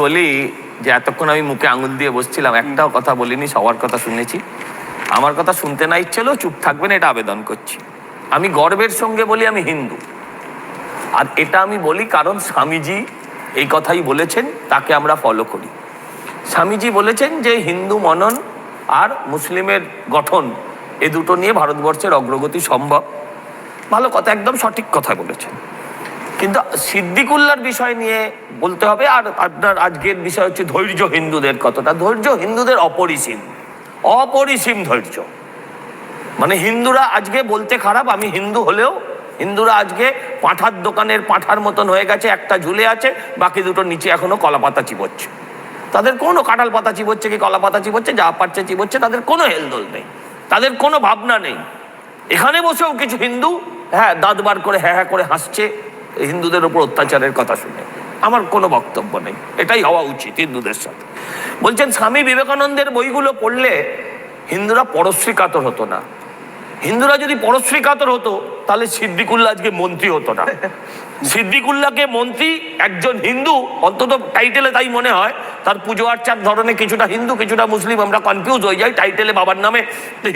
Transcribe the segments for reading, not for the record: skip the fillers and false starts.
বলি যে এতক্ষণ আমি মুখে আঙুল দিয়ে বসছিলাম, একটাও কথা বলিনি, সবার কথা শুনেছি। আমার কথা শুনতে না ইচ্ছে হলেও চুপ থাকবেন, এটা আবেদন করছি। আমি গর্বের সঙ্গে বলি আমি হিন্দু, আর এটা আমি বলি কারণ স্বামীজি এই কথাই বলেছেন, তাকে আমরা ফলো করি। স্বামীজি বলেছেন যে হিন্দু মনন আর মুসলিমের গঠন, এ দুটো নিয়ে ভারতবর্ষের অগ্রগতি সম্ভব। ভালো কথা, একদম সঠিক কথা বলেছেন। কিন্তু সিদ্দিকুল্লাহর বিষয় নিয়ে বলতে হবে। আর আপনার আজকের বিষয় হচ্ছে ধৈর্য হিন্দুদের কতটা। ধৈর্য হিন্দুদের অপরিসীম, অপরিসীম ধৈর্য। মানে হিন্দুরা আজকে বলতে খারাপ, আমি হিন্দু হলেও হিন্দুরা আজকে পাঁঠার দোকানের পাঁঠার মতন হয়ে গেছে, একটা ঝুলে আছে, বাকি দুটো নিচে এখনো কলা পাতা চিবোচ্ছে। তাদের কোনো কাঁঠাল পাতা চিবোচ্ছে কি কলা পাতা চিবোচ্ছে, যা পারছে চিবোচ্ছে, তাদের কোনো হেলদোল নেই, তাদের কোনো ভাবনা নেই। এখানে বসেও কিছু হিন্দু দাঁত বার করে হ্যাঁ করে হাসছে হিন্দুদের উপর অত্যাচারের কথা শুনে। আমার কোনো বক্তব্য নেই, এটাই হওয়া উচিত হিন্দুদের সাথে। বলছেন স্বামী বিবেকানন্দের বইগুলো পড়লে হিন্দুরা পরশ্রী কাতর হতো না। হিন্দুরা যদি পরশ্রী কাতর হতো তাহলে সিদ্দিকুল্লাহ আজকে মন্ত্রী হতো না। সিদ্দিকুল্লাহকে মন্ত্রী একজন হিন্দু, অন্তত টাইটেলে তাই মনে হয়, তার পুজো আর্চার ধরনে কিছুটা হিন্দু কিছুটা মুসলিম, আমরা কনফিউজ হয়ে যাই, টাইটেলে বাবার নামে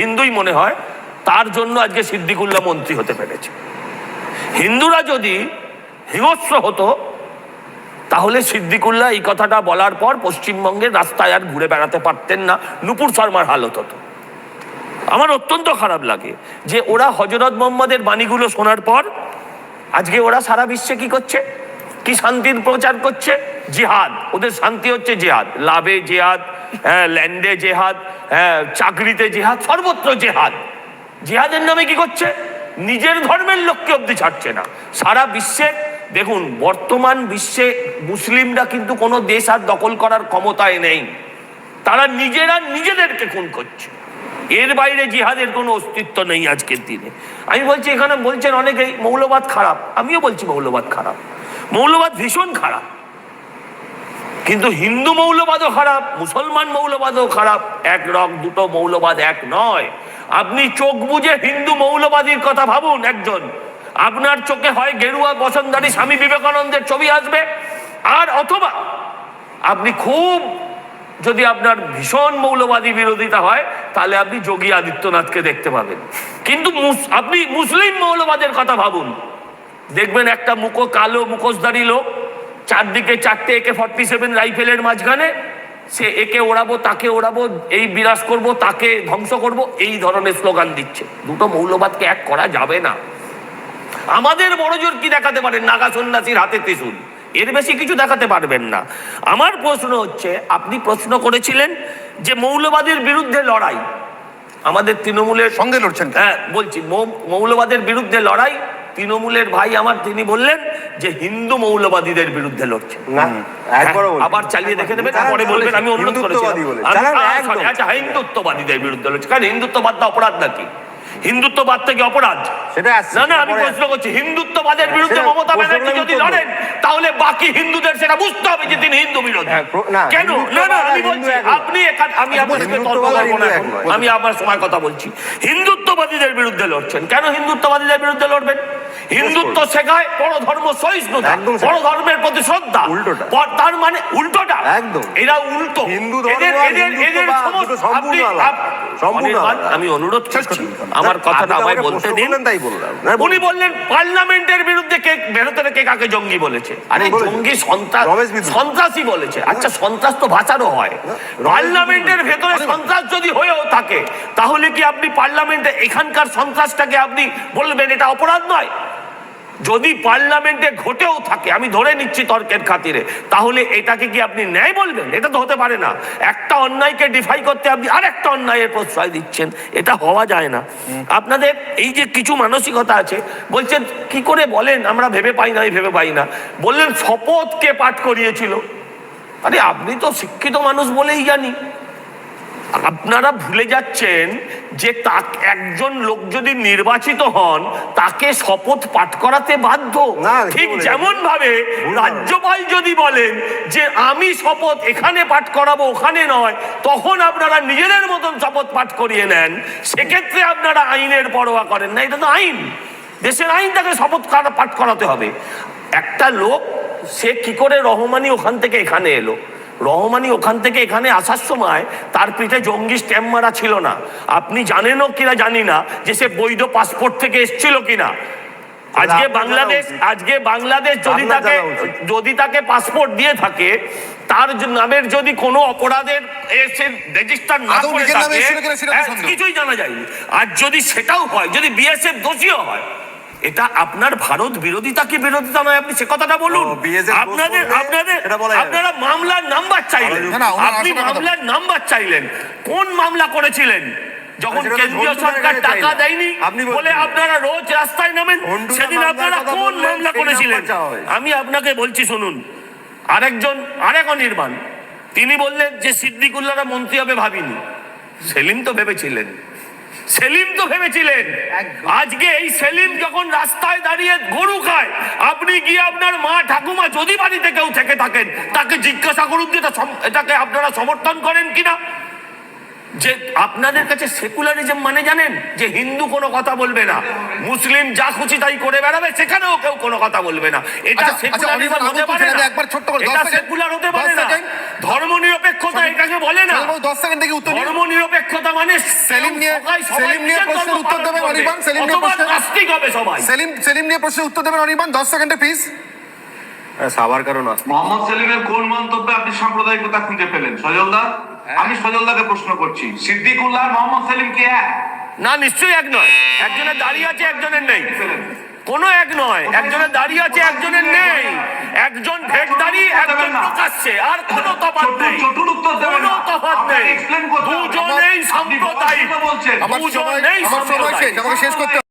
হিন্দুই মনে হয়, তার জন্য আজকে সিদ্দিকুল্লাহ মন্ত্রী হতে পেরেছে। হিন্দুরা যদি হিংস্র হতো তাহলে সিদ্দিকুল্লাহ এই কথাটা বলার পর পশ্চিমবঙ্গের রাস্তায় আর ঘুরে বেড়াতে পারতেন না, নুপুর শর্মার হালত হতো। আমার অত্যন্ত খারাপ লাগে যে ওরা হযরত মোহাম্মদের বাণীগুলো শোনার পর আজকে ওরা সারা বিশ্বে কি করছে, কি শান্তির প্রচার করছে, জিহাদ। ওদের শান্তি হচ্ছে জিহাদ, লাভে জিহাদ, ল্যান্ডে জিহাদ, চাকরিতে জিহাদ, সর্বত্র জিহাদ। জিহাদের নামে কি করছে, নিজের ধর্মের লোককে অব্দি ছাড়ছে না। সারা বিশ্বে দেখুন, বর্তমান বিশ্বে মুসলিমরা কিন্তু কোনো দেশ আর দখল করার ক্ষমতায় নেই, তারা নিজেরা নিজেদেরকে খুন করছে। এর বাইরে জিহাদের কোনো অস্তিত্ব নেই আজকের দিনে। আমি বলছি, এখানে বলছেন অনেকেই মৌলবাদ খারাপ, আমিও বলছি মৌলবাদ খারাপ, মৌলবাদ ভীষণ খারাপ। কিন্তু হিন্দু মৌলবাদও খারাপ, মুসলমান মৌলবাদও খারাপ। এক রক দুটো মৌলবাদ এক নয়। আপনি চোখ বুঝে হিন্দু মৌলবাদীর কথা ভাবুন একজন, আপনার চোখে হয় গেরুয়া বসনধারী স্বামী বিবেকানন্দের ছবি আসবে, আর অথবা আপনি খুব যদি আপনার ভীষণ মৌলবাদী বিরোধিতা হয় তাহলে আপনি যোগী আদিত্যনাথকে দেখতে পাবেন। কিন্তু আপনি মুসলিম মৌলবাদের কথা ভাবুন, দেখবেন একটা কালো মুখোশধারী লোক, চারদিকে চারটে AK-47 রাইফেলের মাঝখানে, সে একে ওড়াবো তাকে ওড়াবো, এই বিরাজ করব তাকে ধ্বংস করব, এই ধরনের স্লোগান দিচ্ছে। দুটো মৌলবাদকে এক করা যাবে না। আমাদের বড় জোর কি দেখাতে পারেন, নাগা সন্ন্যাসীর হাতে ত্রিশূল, এর বেশি কিছু দেখাতে পারবেন না। আমার প্রশ্ন হচ্ছে, আপনি প্রশ্ন করেছিলেন যে মৌলবাদের বিরুদ্ধে লড়াই, আমাদের তৃণমূলের সঙ্গে লড়ছেন। বলছি মৌলবাদের বিরুদ্ধে লড়াই, তৃণমূলের ভাই আমার তিনি বললেন যে হিন্দু মৌলবাদীদের বিরুদ্ধে লড়ছে। আবার চালিয়ে দেখে দেবেন, পরে বলবেন আমি অনুরোধ করেছিলাম। আচ্ছা, হিন্দুত্ববাদীদের বিরুদ্ধে লড়ছে, কারণ হিন্দুত্ববাদটা অপরাধ নাকি? হিন্দুত্ববাদ থেকে অপরাধ না, না, আমি প্রশ্ন করছি, হিন্দুত্ববাদের বিরুদ্ধে মমতা ব্যানার্জি যদি লড়েন তাহলে বাকি হিন্দুদের সেটা বুঝতে হবে যে তিনি হিন্দু বিরোধী। কেন? না না, আমি বলছি আপনি আমি আপনার সময় কথা বলছি, হিন্দুত্ববাদীদের বিরুদ্ধে লড়ছেন কেন? হিন্দুত্ববাদীদের বিরুদ্ধে লড়বেন? হিন্দুত্ব শেখায় বড় ধর্ম সহিষ্ণুতা, বড় ধর্মের প্রতি শ্রদ্ধা। তার মানে উল্টোটা, এরা উল্টো। আমি অনুরোধ করছি, আমার কথাটা আমায় বলতে দিন। উনি বললেন পার্লামেন্টের বিরুদ্ধে কে ভেতরে কে কাকে জঙ্গি বলেছে? আরে জঙ্গি সন্ত্রাসী বলেছে। আচ্ছা, সন্ত্রাস তো ভাষারও হয়। পার্লামেন্টের ভেতরে সন্ত্রাস যদি হয়েও থাকে তাহলে কি আপনি পার্লামেন্টে এখানকার সন্ত্রাসটাকে আপনি বলবেন এটা অপরাধ নয়? যদি পার্লামেন্টে ঘটেও থাকে, আমি ধরে নিচ্ছি তর্কের খাতিরে, তাহলে এটাকে কি আপনি ন্যায় বলবেন? এটা তো হতে পারে না। একটা অন্যায়কে ডিফাই করতে আপনি আর একটা অন্যায়ের প্রশ্রয় দিচ্ছেন, এটা হওয়া যায় না। আপনাদের এই যে কিছু মানসিকতা আছে, বলছেন কি করে বলেন আমরা ভেবে পাই না, ভেবে পাই না। বললেন শপথকে পাঠ করিয়েছিল। আরে আপনি তো শিক্ষিত মানুষ বলেই জানি, আপনারা ভুলে যাচ্ছেন যে একজন লোক যদি নির্বাচিত হন তাকে শপথ পাঠ করাতে বাধ্য। ঠিক যেমন ভাবে রাজ্যপাল যদি বলেন যে আমি শপথ এখানে পাঠ করাবো ওখানে নয়, তখন আপনারা নিজেদের মতন শপথ পাঠ করিয়ে নেন, সেক্ষেত্রে আপনারা আইনের পরোয়া করেন না। এটা তো আইন, দেশের আইন, তাকে শপথ পাঠ করাতে হবে। একটা লোক সে কি করে রহমানি ওখান থেকে এখানে এলো, রহমানি ওখান থেকে এখানে আসার সময় তার পিঠে জঙ্গি স্ট্যাম্প মারা ছিল না। আপনি জানেনও কিনা জানি না যে সে বৈধ পাসপোর্ট থেকে এসেছিল কিনা। আজকে বাংলাদেশ যদি তাকে পাসপোর্ট দিয়ে থাকে, তার নামের যদি কোনো অপরাধের রেজিস্টার না করে থাকে, কিছুই জানা যায়নি। আর যদি সেটাও হয়, যদি বিএসএফ দোষীও হয়, এটা আপনার ভারত বিরোধিতা কি বিরোধিতা নয়? আপনি সে কথাটা বলুন। আপনারা মামলার নাম্বার চাইলেন, আপনি মামলার নাম্বার চাইলেন। কোন মামলা করেছিলেন? যখন কেন্দ্রীয় সরকার টাকা দেয়নি বলে আপনারা রোজ রাস্তায় নামেন, সেদিন আপনারা কোন মামলা করেছিলেন? আমি আপনাকে বলছি শুনুন। আরেক অনির্বাণ তিনি বললেন যে সিদ্দিকুল্লাহরা মন্ত্রী হবে ভাবিনি। সেলিম তো ভেবেছিলেন। আজকে এই সেলিম যখন রাস্তায় দাঁড়িয়ে গরু খায়, আপনি গিয়ে আপনার মা ঠাকুমা যদি বাড়িতে কেউ থেকে থাকেন তাকে জিজ্ঞাসা করুন যে এটাকে আপনারা সমর্থন করেন কিনা। যে আপনাদের কাছে সেকুলারিজম মানে জানেন যে হিন্দু কোনো কথা বলবে না, মুসলিম যা খুশি তাই করে বেড়াবে, সেখানেও কেউ কোনো কথা বলবে না। এটা সেকুলারিজম হতে পারে না, এটা সেকুলার হতে পারে না। ধর্ম নিরপেক্ষতা এটাকে বলে না। 10 সেকেন্ড থেকে উত্তর দিন। ধর্ম নিরপেক্ষতা মানে সেলিম নিয়ে প্রশ্নের উত্তর দেবেন অনির্বাণ। সেলিম নিয়ে প্রশ্নের উত্তর দেবেন অনির্বাণ, 10 সেকেন্ডে প্লিজ। সাবার কারণ মোহাম্মদ সেলিমের কোন মন্তব্যে আপনি সাম্প্রদায়িকতা খুঁজে পেলেন? সজলদা, আমি সজলদাকে প্রশ্ন করছি, সিদ্দিকুল্লাহ আর মোহাম্মদ সেলিম কি এক? না, নিশ্চয়ই এক নয়। একজনের দাঁড়িয়ে আছে, একজনের নেই। কোনো এক নয়। একজনের দাঁড়িয়ে আছে, একজনের নেই। একজন ভেট দাঁড়িয়ে, একজন প্রকাশ্যে, আর কোনো তফাৎ নেই। কোনো তফাৎ নেই। দুজনেই সাম্প্রদায়িক, দুজনেই সাম্প্রদায়িক। আমার সময় শেষ করতে